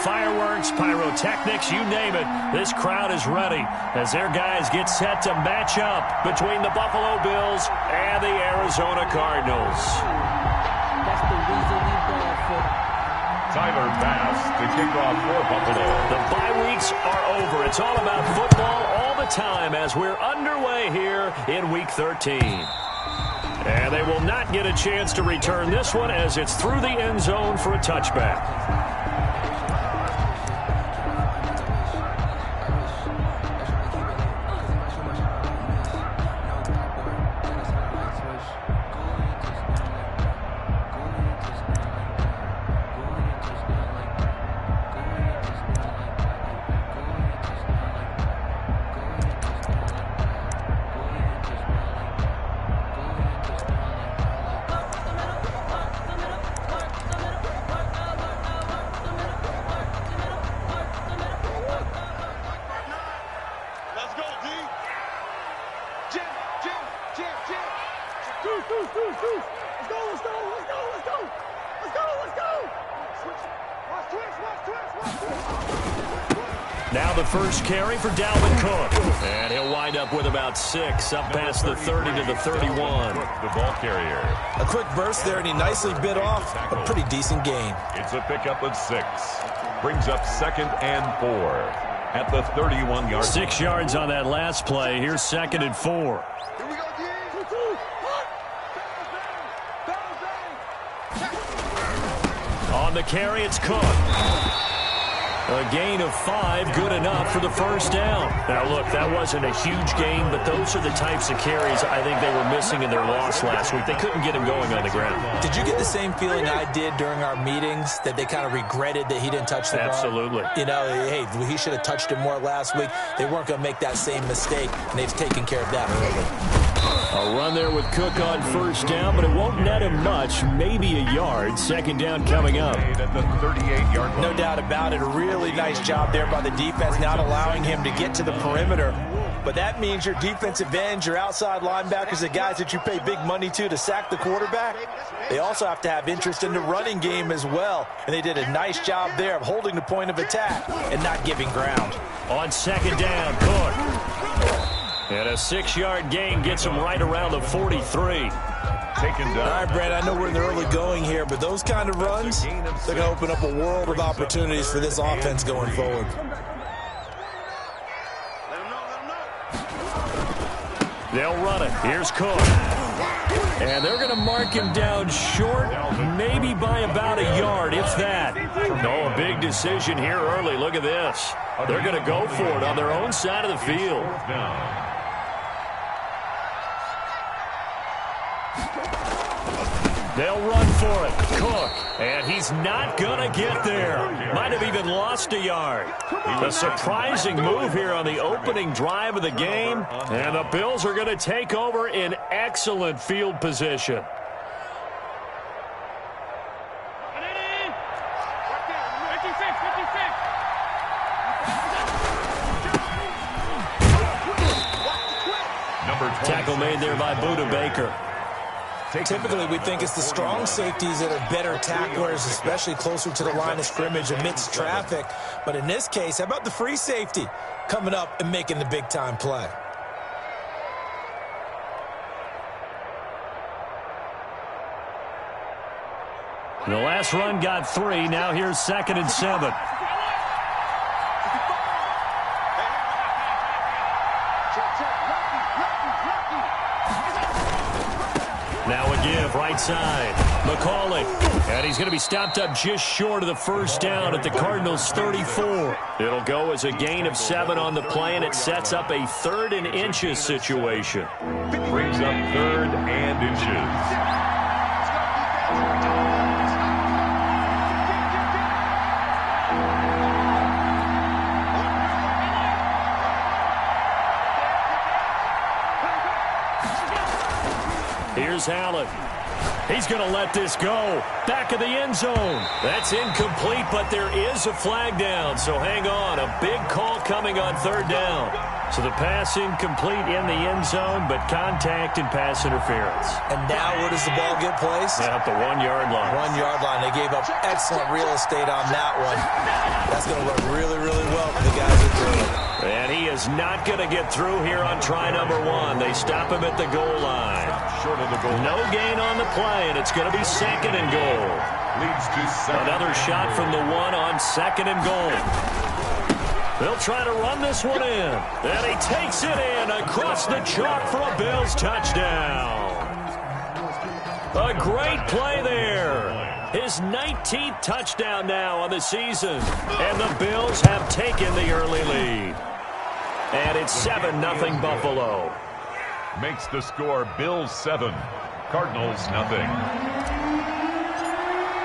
fireworks, pyrotechnics, you name it. This crowd is ready as their guys get set to match up between the Buffalo Bills and the Arizona Cardinals. That's the reason we ball for. Tyler Bass to kick off for Buffalo. The bye weeks are over. It's all about football all the time as we're underway here in Week 13. And they will not get a chance to return this one as it's through the end zone for a touchback. Now the first carry for Dalvin Cook. And he'll wind up with about 6, up past the 30 to the 31. The ball carrier. A quick burst there, and he nicely bit off a pretty decent gain. It's a pickup of 6. Brings up 2nd and 4 at the 31-yard. 6 yards on that last play. Here's 2nd and 4. On the carry, it's Cook. A gain of 5, good enough for the first down. Now, look, that wasn't a huge gain, but those are the types of carries I think they were missing in their loss last week. They couldn't get him going on the ground. Did you get the same feeling I did during our meetings, that they kind of regretted that he didn't touch the ball? Absolutely. You know, hey, he should have touched it more last week. They weren't going to make that same mistake, and they've taken care of that early. A run there with Cook on first down, but it won't net him much, maybe a yard. 2nd down coming up. At the 38-yard line. No doubt about it. A really nice job there by the defense, not allowing him to get to the perimeter. But that means your defensive ends, your outside linebackers, the guys that you pay big money to sack the quarterback, they also have to have interest in the running game as well. And they did a nice job there of holding the point of attack and not giving ground. On 2nd down, Cook. And a 6-yard gain gets him right around the 43. Taken down. All right, Brad, I know we're in the early going here, but those kind of runs, they're going to open up a world of opportunities for this offense going forward. They'll run it. Here's Cook. And they're going to mark him down short, maybe by about a yard, if that. No, a big decision here early. Look at this. They're going to go for it on their own side of the field. They'll run for it. Cook. And he's not going to get there. Might have even lost a yard. A surprising move here on the opening drive of the game. And the Bills are going to take over in excellent field position. Tackle made there by Budda Baker. Typically, we think it's the strong safeties that are better tacklers, especially closer to the line of scrimmage amidst traffic. But in this case, how about the free safety coming up and making the big-time play? The last run got 3. Now here's 2nd and 7. Now a give, right side. McCauley. And he's going to be stopped up just short of the first down at the Cardinals' 34. It'll go as a gain of 7 on the play, and it sets up a 3rd and inches situation. Brings up 3rd and inches. Here's Allen. He's going to let this go. Back of the end zone. That's incomplete, but there is a flag down, so hang on. A big call coming on 3rd down. So the pass incomplete in the end zone, but contact and pass interference. And now where does the ball get placed? At the 1-yard line. 1-yard line. They gave up excellent real estate on that one. That's going to work really, really well for the guys that threw it. And he is not going to get through here on try number 1. They stop him at the goal line. Short of the goal. No gain on the play, and it's going to be 2nd and goal. Leads to 2nd. Another shot from the 1 on 2nd and goal. They'll try to run this one in. And he takes it in across the chalk for a Bills touchdown. A great play there. His 19th touchdown now on the season. And the Bills have taken the early lead. And it's 7-0 Buffalo. Makes the score Bills 7, Cardinals nothing.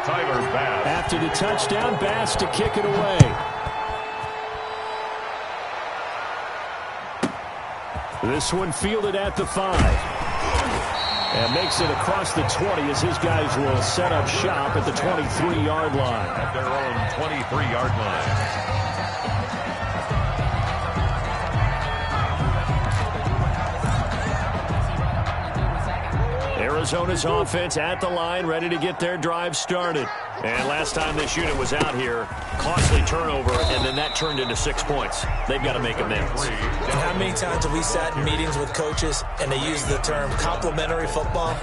Tyler Bass. After the touchdown, Bass to kick it away. This one fielded at the 5. And makes it across the 20 as his guys will set up shop at the 23-yard line. At their own 23-yard line. Arizona's offense at the line, ready to get their drive started. And last time this unit was out here, costly turnover, and then that turned into 6 points. They've got to make amends. And how many times have we sat in meetings with coaches and they use the term complementary football?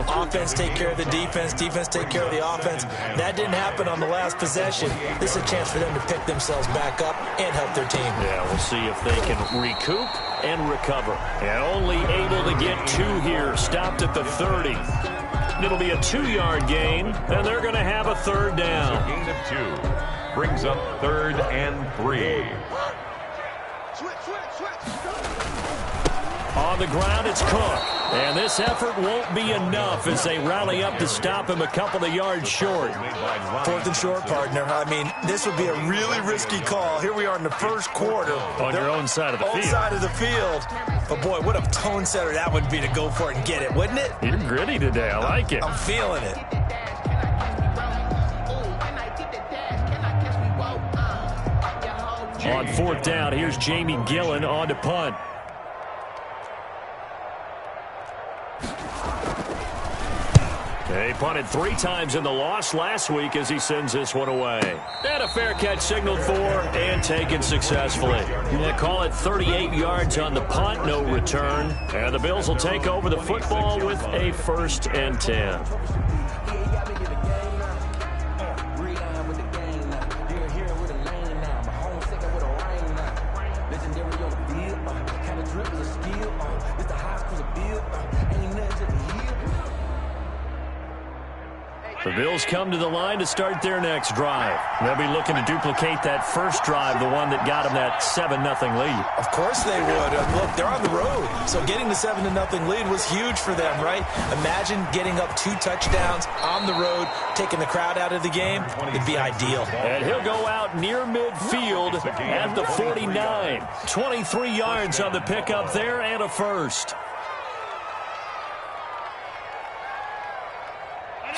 Offense take care of the defense, defense take care of the offense. That didn't happen on the last possession. This is a chance for them to pick themselves back up and help their team. Yeah, we'll see if they can recoup and recover. And only able to get 2 here, stopped at the 30. It'll be a 2-yard gain, and they're going to have a 3rd down. So gain of 2 brings up 3rd and 3. On the ground, it's Cook. And this effort won't be enough as they rally up to stop him a couple of yards short. 4th and short, partner. I mean, this would be a really risky call. Here we are in the first quarter. On your own side of the field. Own side of the field. But, boy, what a tone setter that would be to go for it and get it, wouldn't it? You're gritty today. I like it. I'm feeling it. On 4th down, here's Jamie Gillen on to punt. He punted 3 times in the loss last week as he sends this one away. And a fair catch signaled for and taken successfully. They call it 38 yards on the punt, no return. And the Bills will take over the football with a 1st and 10. The Bills come to the line to start their next drive. They'll be looking to duplicate that first drive, the one that got them that 7-0 lead. Of course they would. Look, they're on the road, so getting the 7-0 lead was huge for them, right? Imagine getting up 2 touchdowns on the road, taking the crowd out of the game. It'd be ideal. And he'll go out near midfield at the 49. 23 yards on the pickup there and a 1st.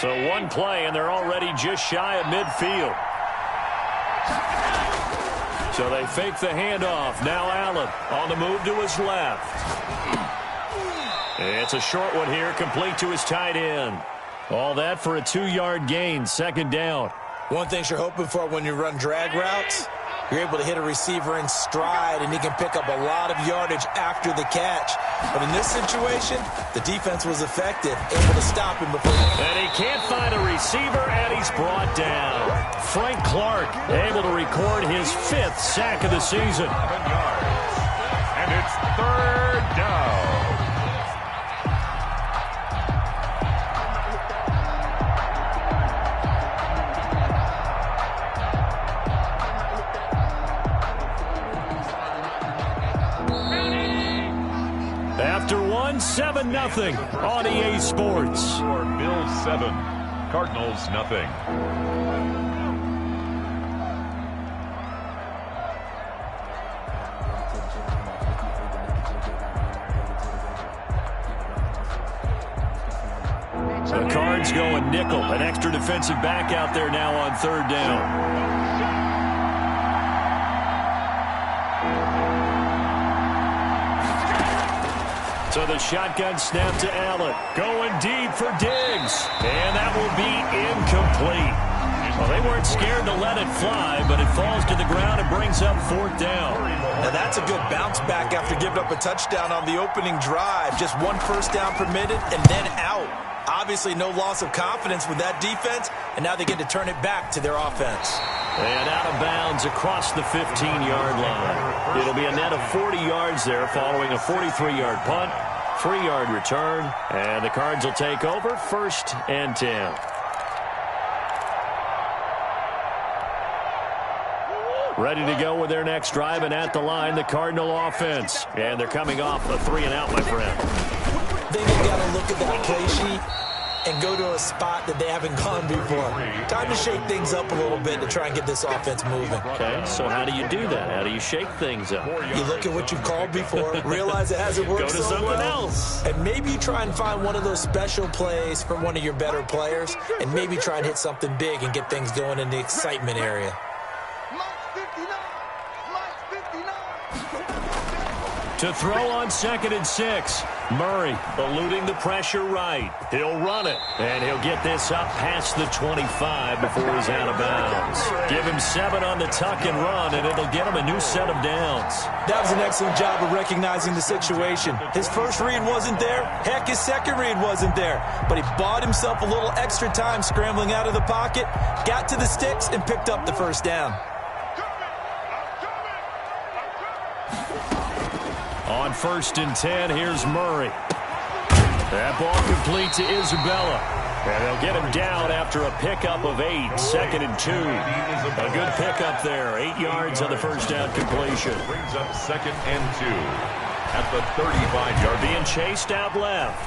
So 1 play, and they're already just shy of midfield. So they fake the handoff. Now Allen on the move to his left. It's a short one here, complete to his tight end. All that for a 2-yard gain, 2nd down. One thing you're hoping for when you run drag routes, you're able to hit a receiver in stride, and he can pick up a lot of yardage after the catch. But in this situation, the defense was effective, able to stop him before. And he can't find a receiver, and he's brought down. Frank Clark able to record his 5th sack of the season. 7 yards. And it's 3rd down. After 7-0 on EA Sports. Bills 7, Cardinals nothing. The Cards going nickel. An extra defensive back out there now on 3rd down. So the shotgun snap to Allen. Going deep for Diggs. And that will be incomplete. A Well, they weren't scared to let it fly, but it falls to the ground and brings up 4th down. Now that's a good bounce back after giving up a touchdown on the opening drive. Just 1 first down permitted and then out. Obviously no loss of confidence with that defense, and now they get to turn it back to their offense. And out of bounds across the 15-yard line. It'll be a net of 40 yards there following a 43-yard punt, 3-yard return, and the Cards will take over 1st and 10. Ready to go with their next drive, and at the line, the Cardinal offense. And they're coming off a 3-and-out, my friend. Then you got to look at that play sheet and go to a spot that they haven't gone before. Time to shake things up a little bit to try and get this offense moving. Okay, so how do you do that? How do you shake things up? You look at what you've called before, realize it hasn't worked Go to so something well, else. and maybe you try and find one of those special plays from one of your better players, and maybe try and hit something big and get things going in the excitement area. To throw on 2nd and 6. Murray eluding the pressure right. He'll run it, and he'll get this up past the 25 before he's out of bounds. Give him 7 on the tuck and run, and it'll get him a new set of downs. That was an excellent job of recognizing the situation. His first read wasn't there. Heck, his second read wasn't there. But he bought himself a little extra time scrambling out of the pocket, got to the sticks, and picked up the first down. On 1st and 10, here's Murray. That ball complete to Isabella. And they'll get him down after a pickup of 8, 2nd and 2. A good pickup there, 8 yards on the first down completion. Brings up 2nd and 2 at the 35-yard. Being chased out left.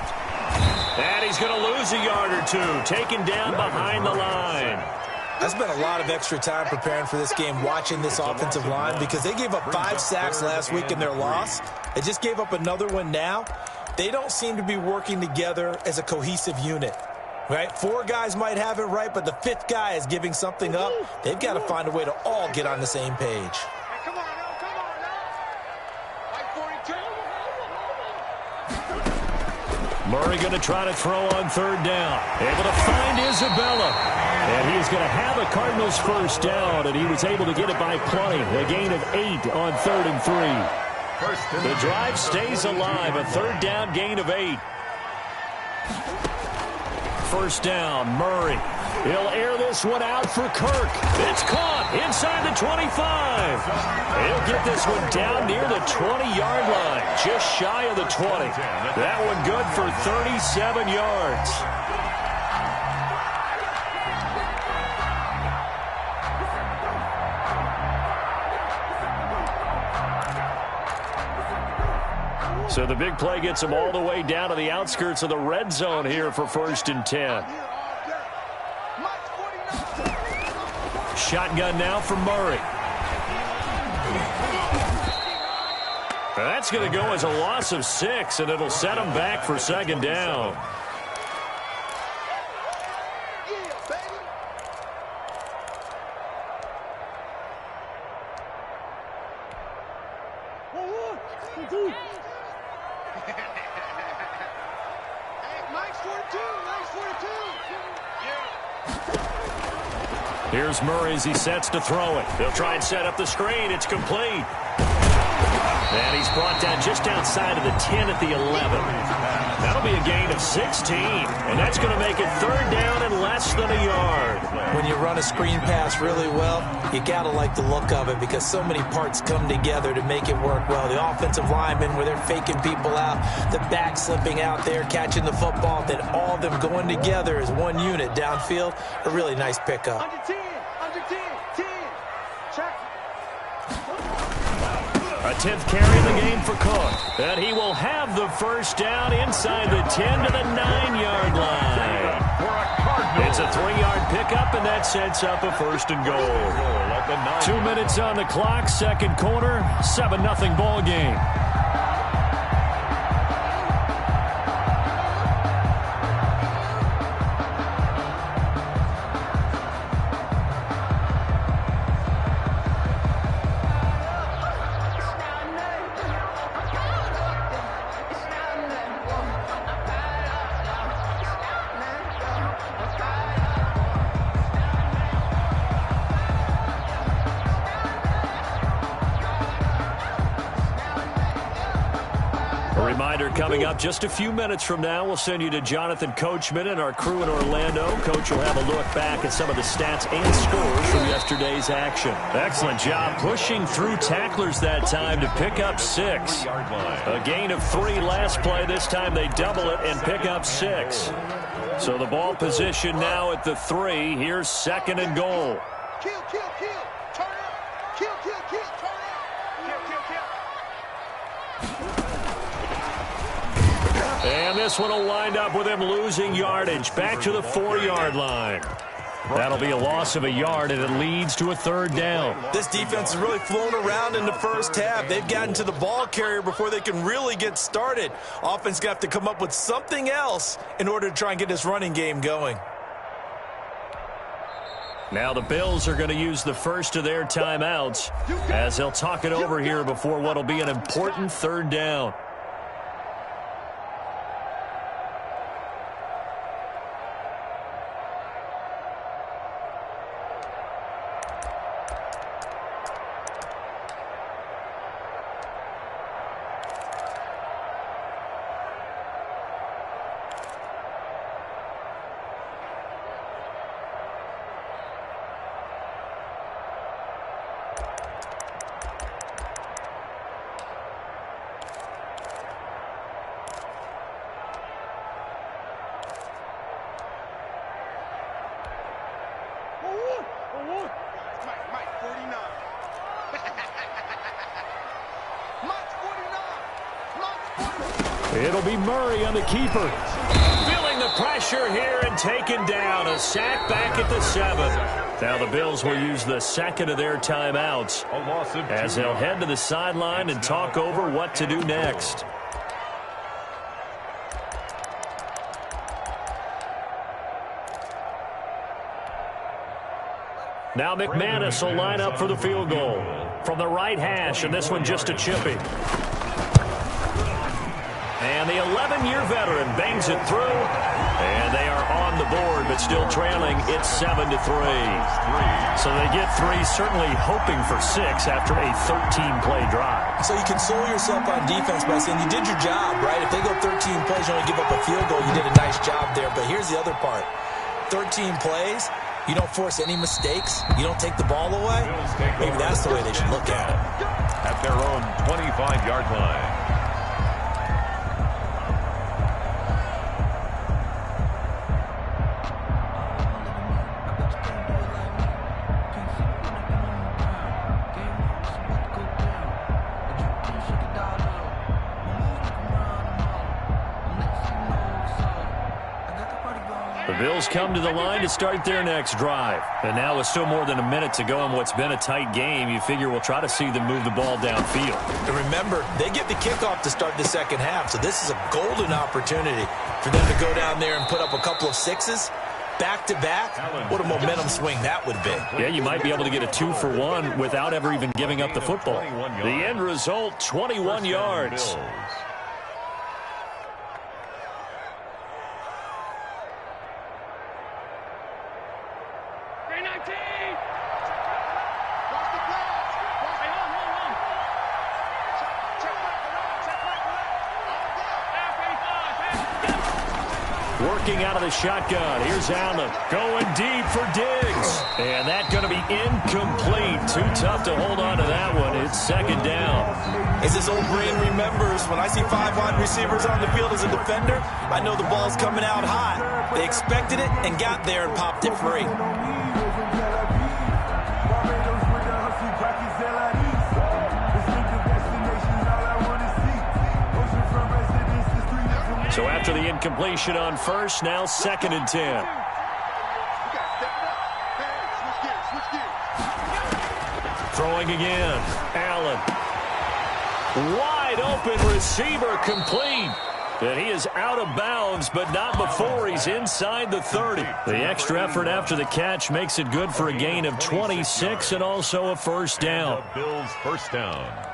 And he's going to lose a yard or 2, taken down behind the line. I spent a lot of extra time preparing for this game watching this offensive line because they gave up 5 sacks last week in their loss. They just gave up another one now. They don't seem to be working together as a cohesive unit, right? 4 guys might have it right, but the 5th guy is giving something up. They've got to find a way to all get on the same page. Come on now. Like 42. Murray going to try to throw on 3rd down. Able to find Isabella. And he's going to have a Cardinals first down, and he was able to get it by plenty. A gain of 8 on 3rd and 3. The drive stays alive. A 3rd down gain of 8. First down, Murray. He'll air this one out for Kirk. It's caught inside the 25. He'll get this one down near the 20-yard line, just shy of the 20. That one good for 37 yards. So the big play gets him all the way down to the outskirts of the red zone here for 1st and 10. Shotgun now for Murray. That's going to go as a loss of 6, and it'll set him back for 2nd down. Here's Murray as he sets to throw it. They'll try and set up the screen. It's complete. And he's brought down just outside of the 10 at the 11. That'll be a gain of 16. And that's going to make it 3rd down and less than a yard. When you run a screen pass really well, you got to like the look of it because so many parts come together to make it work well. The offensive linemen, where they're faking people out, the back slipping out there, catching the football, then all of them going together as one unit downfield. A really nice pickup. Under 10, 10. Check. A 10th carry in the game for Cook. And he will have the first down inside the 10 to the 9-yard line. It's a 3-yard pickup, and that sets up a 1st and goal. 2 minutes on the clock, 2nd quarter, 7-0 ball game. Reminder coming up just a few minutes from now. We'll send you to Jonathan Coachman and our crew in Orlando. Coach will have a look back at some of the stats and scores from yesterday's action. Excellent job pushing through tacklers that time to pick up 6. A gain of 3 last play. This time they double it and pick up 6. So the ball position now at the 3. Here's 2nd and goal. Kill, kill, kill. Turn up. Kill, kill, kill. Turn up. Kill, kill, kill. And this one will wind up with him losing yardage. Back to the 4-yard line. That'll be a loss of a yard, and it leads to a 3rd down. This defense is really flown around in the first half. They've gotten to the ball carrier before they can really get started. Offense got to come up with something else in order to try and get this running game going. Now the Bills are going to use the first of their timeouts as they'll talk it over here before what will be an important 3rd down. It'll be Murray on the keeper. Feeling the pressure here and taken down. A sack back at the 7th. Now the Bills will use the 2nd of their timeouts as they'll head to the sideline and talk over what to do next. Now McManus will line up for the field goal from the right hash, and this one just a chippy. And the 11-year veteran bangs it through, and they are on the board, but still trailing. It's 7-3. So they get 3, certainly hoping for 6 after a 13-play drive. So you console yourself on defense by saying you did your job, right? If they go 13 plays, you only give up a field goal, you did a nice job there. But here's the other part. 13 plays, you don't force any mistakes, you don't take the ball away. Maybe that's the way they should look at it. At their own 25-yard line. The Bills come to the line to start their next drive. And now with still more than a minute to go in what's been a tight game, you figure we'll try to see them move the ball downfield. And remember, they get the kickoff to start the second half, so this is a golden opportunity for them to go down there and put up a couple of 6s. Back-to-back, what a momentum swing that would be. Yeah, you might be able to get a 2-for-1 without ever even giving up the football. The end result, 21 yards. Working out of the shotgun. Here's Allen going deep for Diggs. And that's going to be incomplete. Too tough to hold on to that one. It's 2nd down. As this old brain remembers, when I see 5 wide receivers on the field as a defender, I know the ball's coming out hot. They expected it and got there and popped it free. So after the incompletion on first, now 2nd and 10. Throwing again. Allen. Wide open receiver complete. And he is out of bounds, but not before he's inside the 30. The extra effort after the catch makes it good for a gain of 26 and also a 1st down. The Bills' 1st down.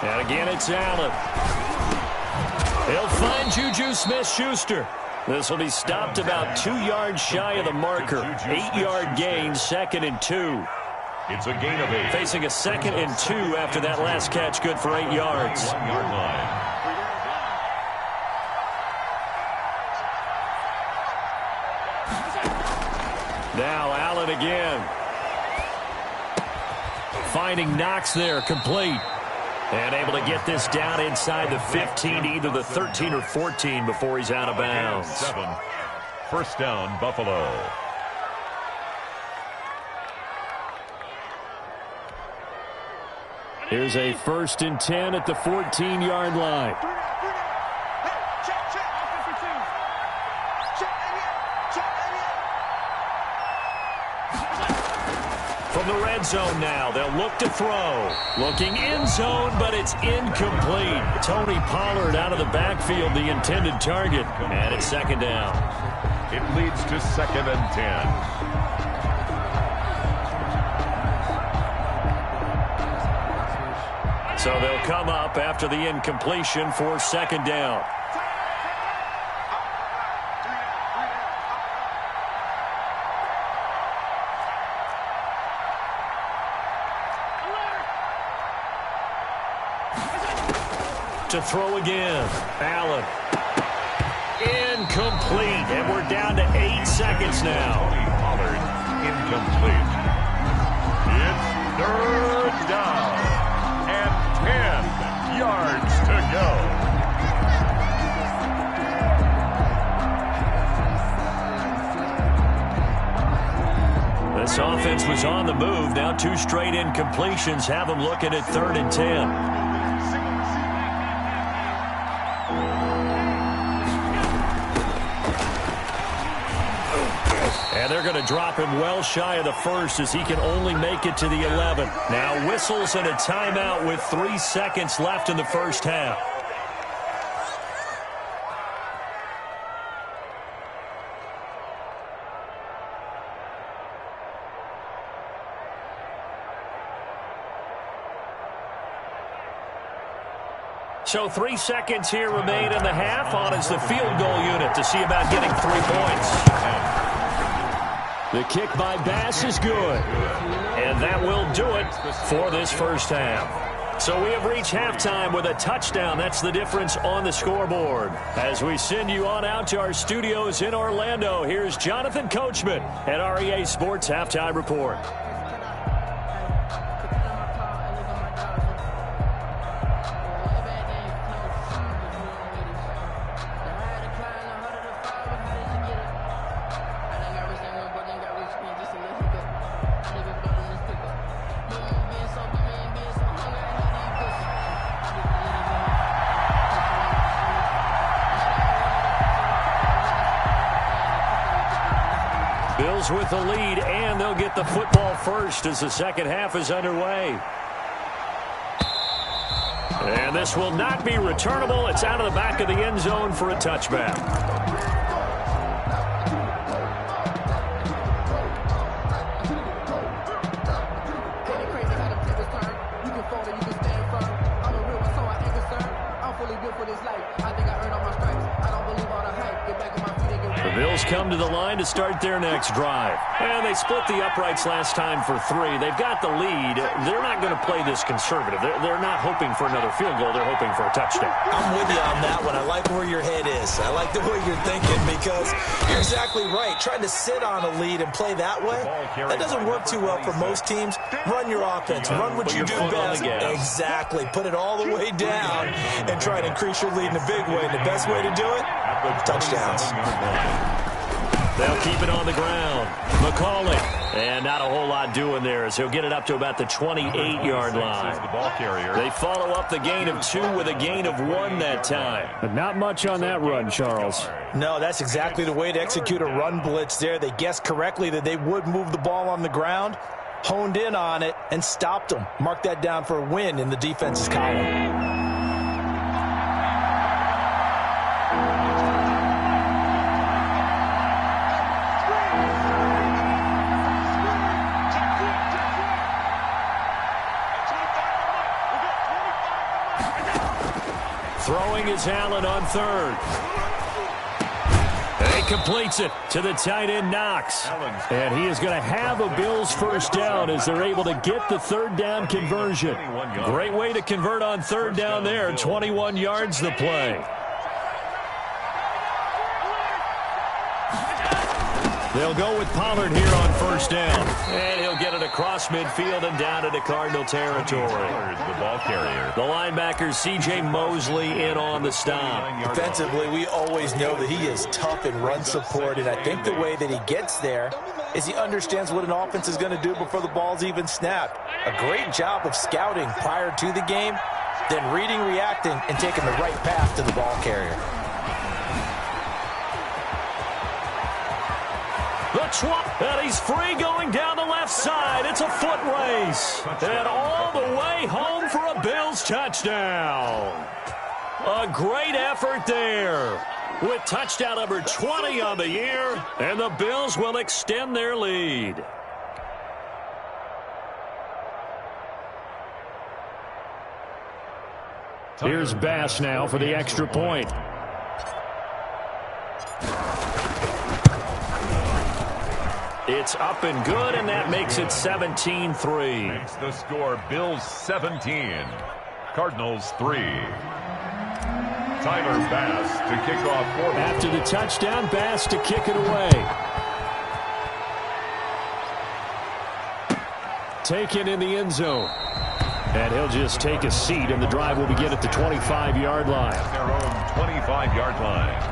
And again, it's Allen. He'll find Juju Smith-Schuster. This will be stopped about 2 yards shy of the marker. 8-yard gain, 2nd and 2. It's a gain of 8. Facing a 2nd and 2 after that last catch, good for 8 yards. 1-yard line. Now Allen again. Finding Knox there, complete. And able to get this down inside the 15, either the 13 or 14 before he's out of bounds. 7. First down, Buffalo. Here's a 1st and 10 at the 14-yard line. From the red zone now, they'll look to throw. Looking end zone, but it's incomplete. Tony Pollard out of the backfield, the intended target. And it's 2nd down. It leads to 2nd and 10. So they'll come up after the incompletion for 2nd down. To throw again. Allen. Incomplete. And we're down to 8 seconds now. Tony Pollard, incomplete. It's 3rd down. And 10 yards to go. This offense was on the move. Now 2 straight incompletions have them looking at 3rd and 10. And they're going to drop him well shy of the 1st as he can only make it to the 11. Now whistles and a timeout with 3 seconds left in the 1st half. So 3 seconds here remain in the half. On is the field goal unit to see about getting 3 points. The kick by Bass is good. And that will do it for this 1st half. So we have reached halftime with a touchdown. That's the difference on the scoreboard. As we send you on out to our studios in Orlando, here's Jonathan Coachman at REA Sports Halftime Report. Bills with the lead, and they'll get the football first as the 2nd half is underway. And this will not be returnable. It's out of the back of the end zone for a touchback. The Bills come to the line to start their next drive. And they split the uprights last time for 3. They've got the lead. They're not going to play this conservative. They're not hoping for another field goal. They're hoping for a touchdown. I'm with you on that one. I like where your head is. I like the way you're thinking because you're exactly right. Trying to sit on a lead and play that way, that doesn't work too well for most teams. Run your offense. Run what you do best. Exactly. Put it all the way down and try to increase your lead in a big way. And the best way to do it, touchdowns. They'll keep it on the ground. McCauley. And not a whole lot doing there as he'll get it up to about the 28-yard line. They follow up the gain of 2 with a gain of 1 that time. But not much on that run, Charles. No, that's exactly the way to execute a run blitz there. They guessed correctly that they would move the ball on the ground, honed in on it, and stopped them. Mark that down for a win in the defense's column. Throwing is Allen on third. And he completes it to the tight end, Knox. And he is going to have a Bills first down as they're able to get the third down conversion. Great way to convert on third down there. 21 yards the play. They'll go with Pollard here on first down. And he'll get it across midfield and down into Cardinal territory. The ball carrier. The linebacker, C.J. Mosley, in on the stop. Defensively, we always know that he is tough in run support, and I think the way that he gets there is he understands what an offense is going to do before the ball's even snapped. A great job of scouting prior to the game, then reading, reacting, and taking the right path to the ball carrier. And he's free going down the left side. It's a foot race. And all the way home for a Bills touchdown. A great effort there. With touchdown number 20 on the year. And the Bills will extend their lead. Here's Bass now for the extra point. It's up and good, and that makes it 17-3. Makes the score Bills 17, Cardinals 3. Tyler Bass to kick off for them. After the touchdown, Bass to kick it away. Taken in the end zone. And he'll just take a seat, and the drive will begin at the 25-yard line. At their own 25-yard line.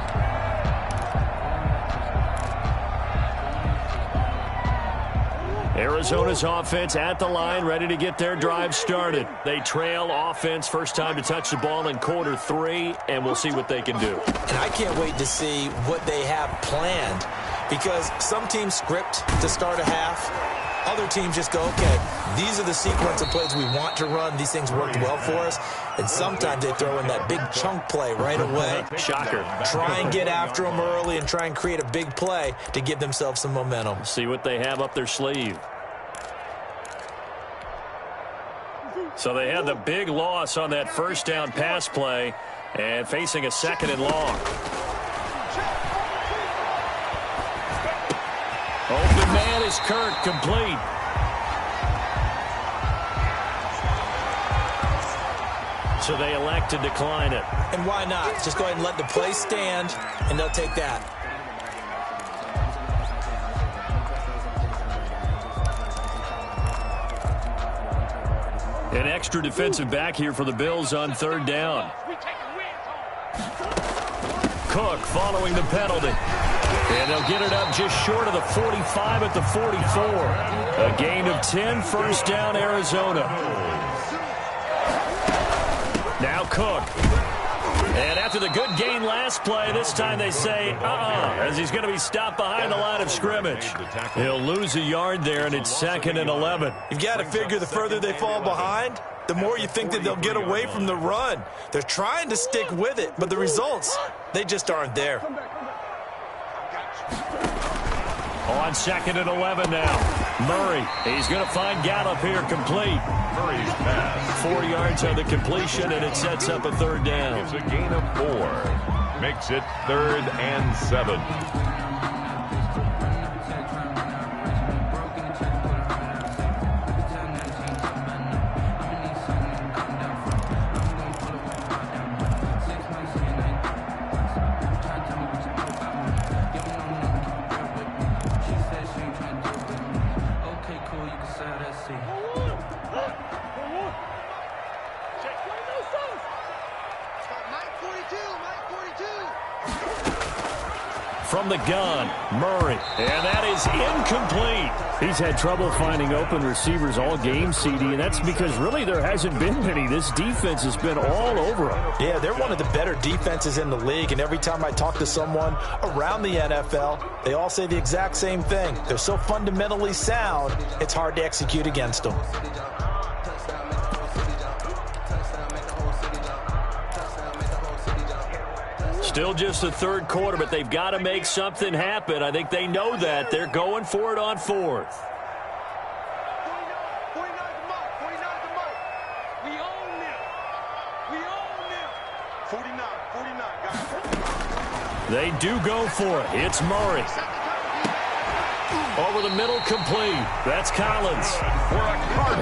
Arizona's offense at the line, ready to get their drive started. They trail offense, first time to touch the ball in quarter 3, and we'll see what they can do. And I can't wait to see what they have planned, because some teams script to start a half. Other teams just go, okay, these are the sequence of plays we want to run. These things worked well for us. And sometimes they throw in that big chunk play right away. Shocker. Try and get after them early and try and create a big play to give themselves some momentum. See what they have up their sleeve. So they had the big loss on that first down pass play and facing a second and long. Open man is Kirk, complete. So they elect to decline it. And why not? Just go ahead and let the play stand, and they'll take that. An extra defensive back here for the Bills on third down. Cook following the penalty. And they'll get it up just short of the 45 at the 44. A gain of 10, first down, Arizona. Now Cook. And after the good gain last play, this time they say, as he's going to be stopped behind the line of scrimmage. He'll lose a yard there, and it's 2nd and 11. You've got to figure the further they fall behind, the more you think that they'll get away from the run. They're trying to stick with it, but the results, they just aren't there. On 2nd and 11 now. Murray, he's going to find Gallup here, complete. Murray's pass. 4 yards on the completion, and it sets up a third down. It's a gain of 4. Makes it 3rd and 7. From the gun, Murray, and that is incomplete. He's had trouble finding open receivers all game, CD, and that's because really there hasn't been many. This defense has been all over them. Yeah, they're one of the better defenses in the league, and every time I talk to someone around the NFL, they all say the exact same thing. They're so fundamentally sound, it's hard to execute against them. Still just the third quarter, but they've got to make something happen. I think they know that. They're going for it on 4th. 49, guys. They do go for it. It's Murray. Over the middle, complete. That's Collins.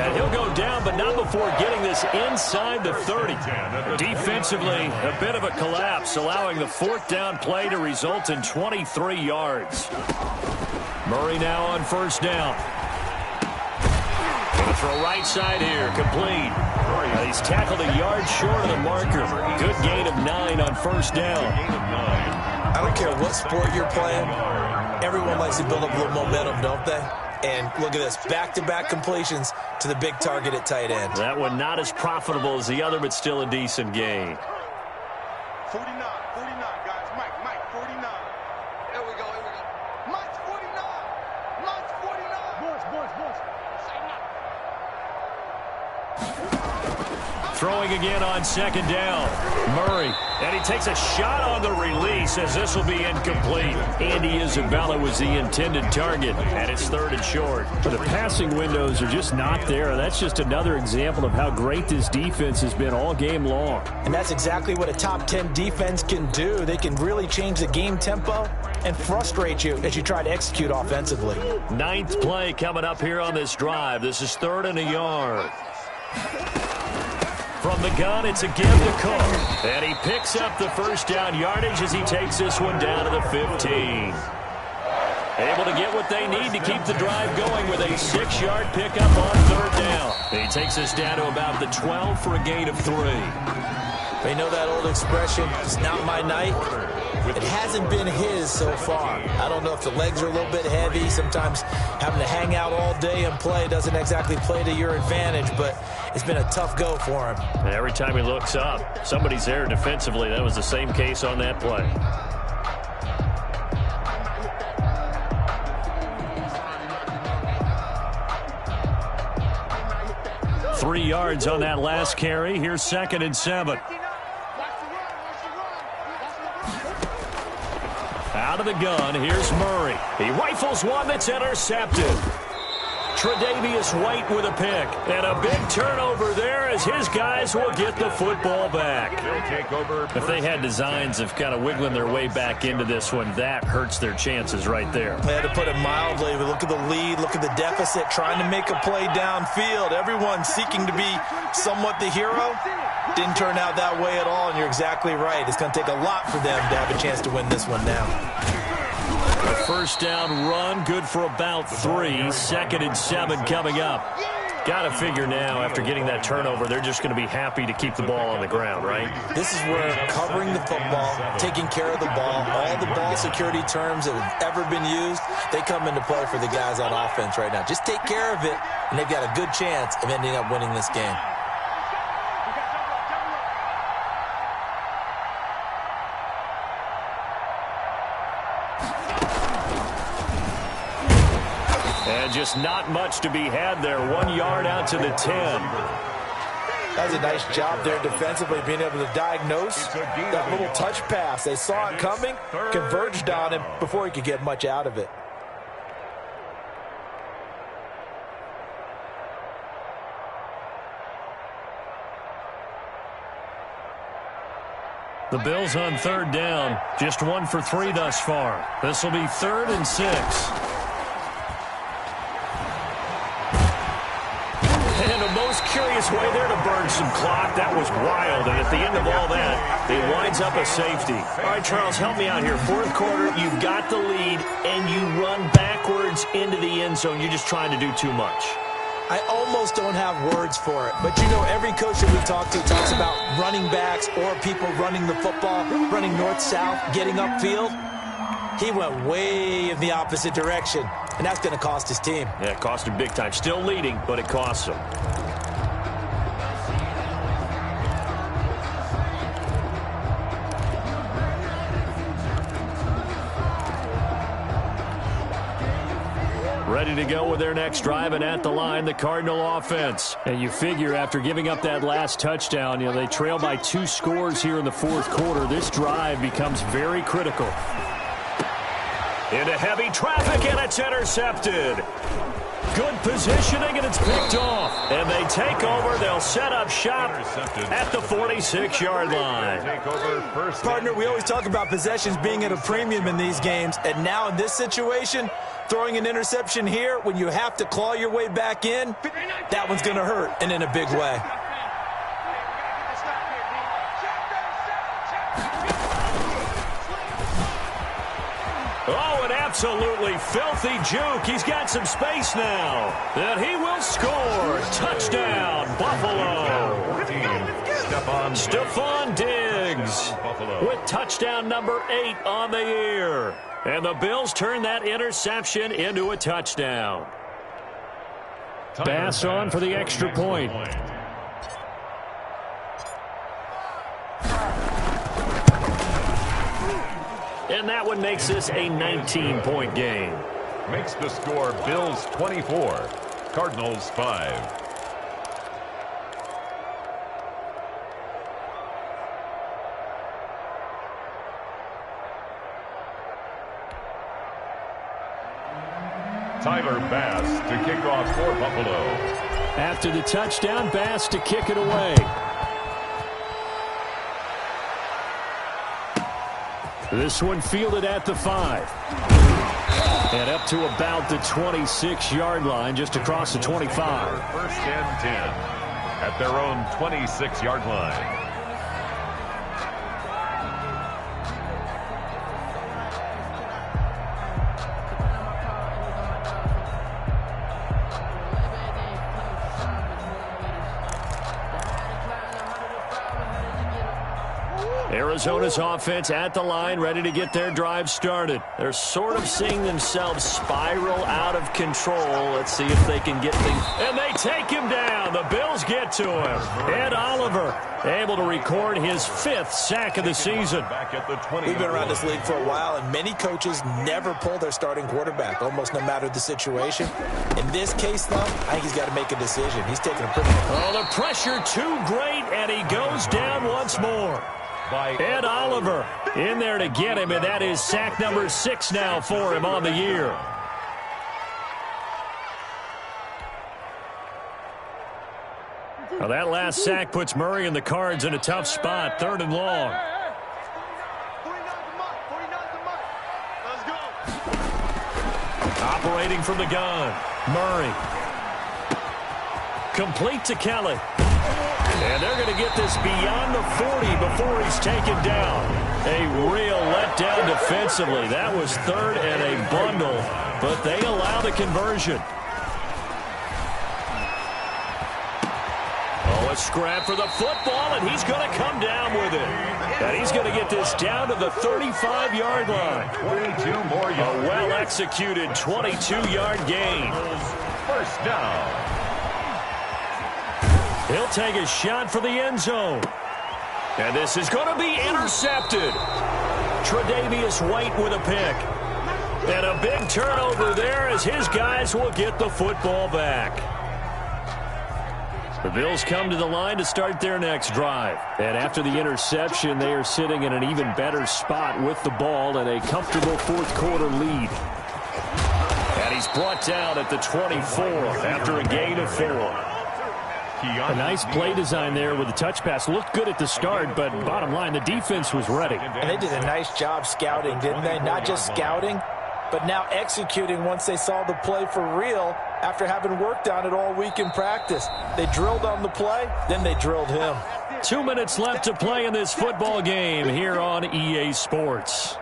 And he'll go down, but not before getting this inside the 30. Defensively, a bit of a collapse, allowing the fourth down play to result in 23 yards. Murray now on first down. Going to throw right side here, complete. He's tackled a yard short of the marker. Good gain of 9 on first down. I don't care what sport you're playing. Everyone likes to build up a little momentum, don't they? And look at this, back-to-back completions to the big target at tight end. That one not as profitable as the other, but still a decent gain. 49, guys. Mike, 49. Here we go. Mike's 49. Boys. Throwing again on second down. Murray. And he takes a shot on the release as this will be incomplete. Andy Isabella was the intended target, and it's third and short. The passing windows are just not there. That's just another example of how great this defense has been all game long. And that's exactly what a top 10 defense can do. They can really change the game tempo and frustrate you as you try to execute offensively. 9th play coming up here on this drive. This is 3rd and a yard. From the gun, it's a give to Cook. And he picks up the first down yardage as he takes this one down to the 15. Able to get what they need to keep the drive going with a 6-yard pickup on third down. He takes this down to about the 12 for a gain of 3. They know that old expression, it's not my night. It hasn't been his so far. I don't know if the legs are a little bit heavy. Sometimes having to hang out all day and play doesn't exactly play to your advantage, but it's been a tough go for him. And every time he looks up, somebody's there defensively. That was the same case on that play. Three yards on that last carry. Here's 2nd and 7. Out of the gun, here's Murray. He rifles one that's intercepted. Tre'Davious White with a pick. And a big turnover there as his guys will get the football back. If they had designs of kind of wiggling their way back into this one, that hurts their chances right there. They had to put it mildly. But look at the lead, look at the deficit, trying to make a play downfield. Everyone seeking to be somewhat the hero. Didn't turn out that way at all, and you're exactly right. It's going to take a lot for them to have a chance to win this one now. A first down run, good for about 3. 2nd and 7 coming up. Got to figure now, after getting that turnover, they're just going to be happy to keep the ball on the ground, right? This is where covering the football, taking care of the ball, all the ball security terms that have ever been used, they come into play for the guys on offense right now. Just take care of it, and they've got a good chance of ending up winning this game. And just not much to be had there. 1 yard out to the 10. That was a nice job there defensively, being able to diagnose that little touch pass. They saw it coming, converged on him before he could get much out of it. The Bills on 3rd down. Just 1 for 3 thus far. This will be 3rd and 6. And a most curious way there to burn some clock. That was wild. And at the end of all that, it winds up a safety. All right, Charles, help me out here. 4th quarter, you've got the lead, and you run backwards into the end zone. You're just trying to do too much. I almost don't have words for it. But, you know, every coach that we talk to talks about running backs or people running the football, running north-south, getting upfield. He went way in the opposite direction, and that's going to cost his team. Yeah, it cost him big time. Still leading, but it costs him. Ready to go with their next drive, and at the line, the Cardinal offense. And you figure after giving up that last touchdown, they trail by 2 scores here in the 4th quarter. This drive becomes very critical. Into heavy traffic, and it's intercepted. Good positioning, and it's picked off. And they take over. They'll set up shop at the 46-yard line. Partner, we always talk about possessions being at a premium in these games. And now in this situation, throwing an interception here when you have to claw your way back in, that one's going to hurt, and in a big way. Oh, an absolutely filthy juke. He's got some space now. And he will score. Touchdown, Buffalo. Stephon Diggs with touchdown number 8 on the year. And the Bills turn that interception into a touchdown. Bass on for the extra point. And that one makes this a 19-point game. Makes the score Bills 24, Cardinals 5. Tyler Bass to kick off for Buffalo. After the touchdown, Bass to kick it away. This one fielded at the 5. And up to about the 26-yard line, just across the 25. First and 10 at their own 26-yard line. Arizona's offense at the line, ready to get their drive started. They're sort of seeing themselves spiral out of control. Let's see if they can get things. And they take him down. The Bills get to him. Ed Oliver able to record his 5th sack of the season. We've been around this league for a while, and many coaches never pull their starting quarterback, almost no matter the situation. In this case, though, I think he's got to make a decision. He's taking a pretty... Oh, the pressure too great, and he goes down once more. Ed Oliver in there to get him, and that is sack number 6 now for him on the year. Now that last sack puts Murray and the Cards in a tough spot, 3rd and long. Operating from the gun, Murray. Complete to Kelly. And they're going to get this beyond the 40 before he's taken down. A real letdown defensively. That was 3rd and a bundle, but they allow the conversion. Oh, a scrap for the football, and he's going to come down with it. And he's going to get this down to the 35-yard line. 22 more yards. A well-executed 22-yard gain. First down. He'll take a shot for the end zone. And this is going to be intercepted. Tre'Davious White with a pick. And a big turnover there as his guys will get the football back. The Bills come to the line to start their next drive. And after the interception, they are sitting in an even better spot with the ball and a comfortable 4th quarter lead. And he's brought down at the 24 after a gain of 4. A nice play design there with the touch pass. Looked good at the start, but bottom line, the defense was ready. And they did a nice job scouting, didn't they? Not just scouting, but now executing once they saw the play for real after having worked on it all week in practice. They drilled on the play, then they drilled him. 2 minutes left to play in this football game here on EA Sports.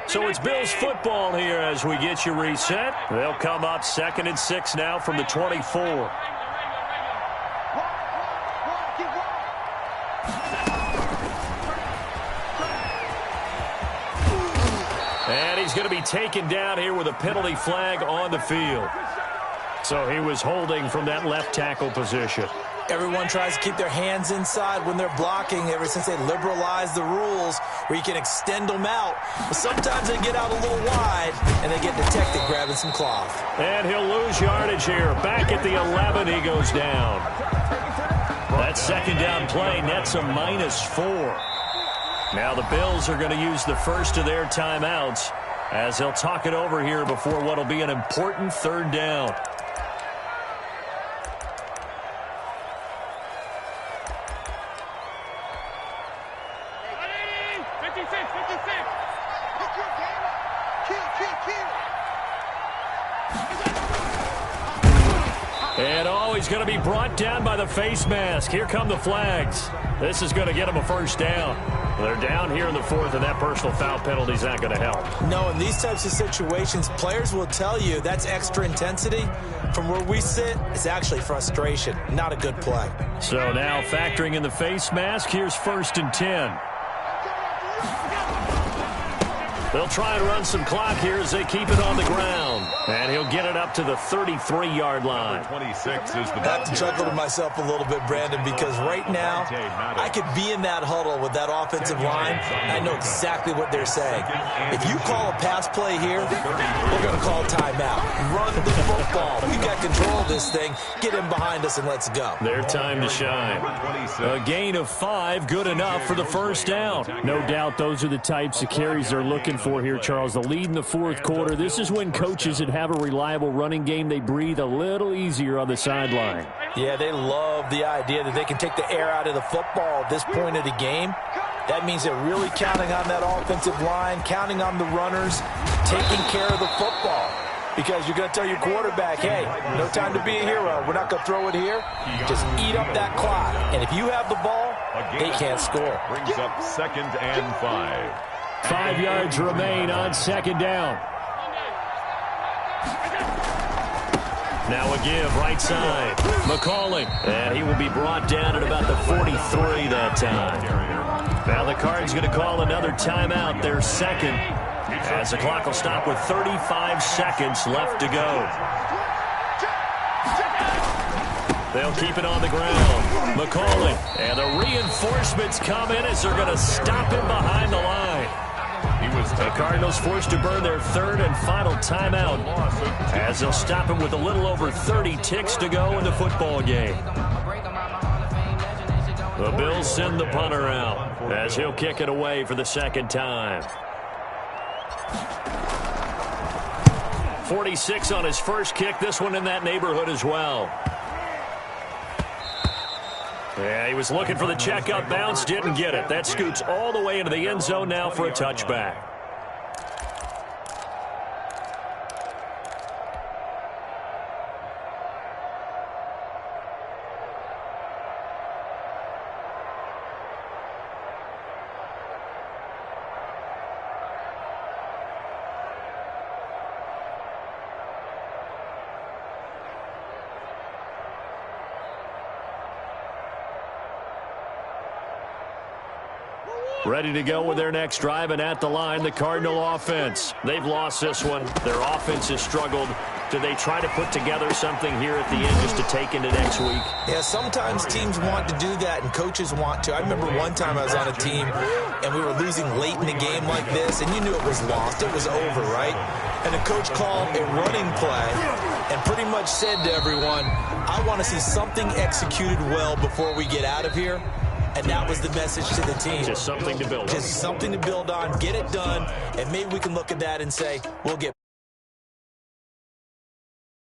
So it's Bills football here as we get you reset. They'll come up 2nd and 6 now from the 24. And he's going to be taken down here with a penalty flag on the field. So he was holding from that left tackle position. Everyone tries to keep their hands inside when they're blocking ever since they liberalized the rules where you can extend them out. But sometimes they get out a little wide, and they get detected grabbing some cloth. And he'll lose yardage here. Back at the 11, he goes down. That second down play nets a -4. Now the Bills are going to use the first of their timeouts as they'll talk it over here before what will be an important third down. And he's going to be brought down by the face mask. Here come the flags. This is going to get him a first down. They're down here in the fourth, and that personal foul penalty is not going to help. No, in these types of situations, players will tell you that's extra intensity. From where we sit, it's actually frustration. Not a good play. So now factoring in the face mask, here's 1st and 10. They'll try and run some clock here as they keep it on the ground. And he'll get it up to the 33-yard line. 26 is the I have to chuckle to myself a little bit, Brandon, because right now I could be in that huddle with that offensive line, and I know exactly what they're saying. If you call a pass play here, we're going to call timeout. Run the football. We've got control of this thing. Get him behind us and let's go. Their time to shine. A gain of 5, good enough for the first down. No doubt those are the types of carries they're looking for here, Charles. The lead in the fourth quarter. This is when coaches that have a reliable running game, they breathe a little easier on the sideline. Yeah, they love the idea that they can take the air out of the football at this point of the game. That means they're really counting on that offensive line, counting on the runners, taking care of the football. Because you're going to tell your quarterback, hey, no time to be a hero. We're not going to throw it here. Just eat up that clock. And if you have the ball, they can't score. Brings up 2nd and 5. 5 yards remain on 2nd down. Now a give, right side. McCalling. And he will be brought down at about the 43 that time. Now the Cards going to call another timeout, their second, as the clock will stop with 35 seconds left to go. They'll keep it on the ground. McCalling. And the reinforcements come in as they're going to stop him behind the line. The Cardinals forced to burn their 3rd and final timeout as they'll stop him with a little over 30 ticks to go in the football game. The Bills send the punter out as he'll kick it away for the second time. 46 on his first kick. This one in that neighborhood as well. Yeah, he was looking for the checkup bounce, didn't get it. That scoots all the way into the end zone now for a touchback. Ready to go with their next drive, and at the line, the Cardinal offense. They've lost this one. Their offense has struggled. Do they try to put together something here at the end just to take into next week? Yeah, sometimes teams want to do that, and coaches want to. I remember one time I was on a team, and we were losing late in the game like this, and you knew it was lost. It was over, right? And the coach called a running play and pretty much said to everyone, I want to see something executed well before we get out of here. And that was the message to the team. Just something to build on. Just something to build on, get it done, and maybe we can look at that and say, we'll get